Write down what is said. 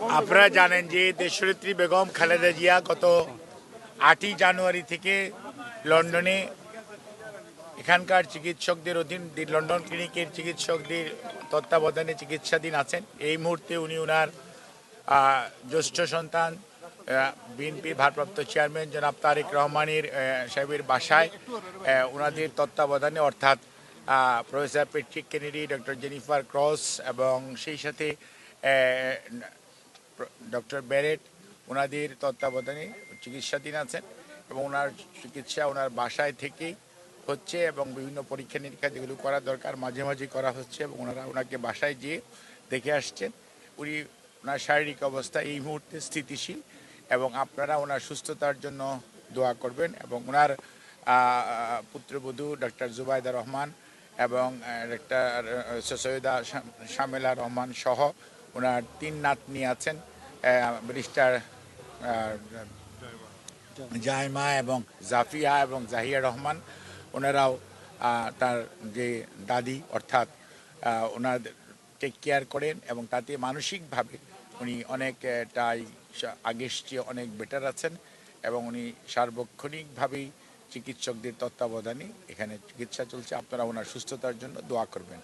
আপনারা জানেন যে দেশনেত্রী বেগম খালেদা জিয়া গত 8ই জানুয়ারি থেকে লন্ডনে এখানকার চিকিৎসকদের অধীন লন্ডন ক্লিনিকের চিকিৎসকদের তত্ত্বাবধানে চিকিৎসাধীন আছেন। এই মুহূর্তে উনি ওনার জ্যেষ্ঠ সন্তান বিএনপির ভারপ্রাপ্ত চেয়ারম্যান জনাব তারেক রহমানের সাহেবের বাসায় ওনাদের তত্ত্বাবধানে, অর্থাৎ professor Patrick Kennedy, doctor Jennifer cross এবং সেই সাথে ডক্টর ব্যারেট ওনাদের তত্ত্বাবধানে চিকিৎসাধীন আছেন এবং ওনার চিকিৎসা ওনার বাসায় থেকেই হচ্ছে এবং বিভিন্ন পরীক্ষা নিরীক্ষা যেগুলো করা দরকার মাঝে মাঝে করা হচ্ছে এবং ওনাকে বাসায় গিয়ে দেখে আসছেন। উনি ওনার শারীরিক অবস্থা এই মুহূর্তে স্থিতিশীল এবং আপনারা ওনার সুস্থতার জন্য দোয়া করবেন এবং ওনার পুত্রবধূ ডক্টর জুবাইদা রহমান এবং ডক্টর সৈয়দা শামেলা রহমান সহ ওনার 3 নাতনি আছেন, ব্যারিস্টার জাইমা এবং জাফিয়া এবং জাহিয়া রহমান। ওনারাও তার যে দাদি অর্থাৎ ওনার টেক কেয়ার করেন এবং তাতে মানসিকভাবে উনি অনেকটাই আগের চেয়ে অনেক বেটার আছেন এবং উনি সার্বক্ষণিকভাবেই চিকিৎসকদের তত্ত্বাবধানে এখানে চিকিৎসা চলছে। আপনারা ওনার সুস্থতার জন্য দোয়া করবেন।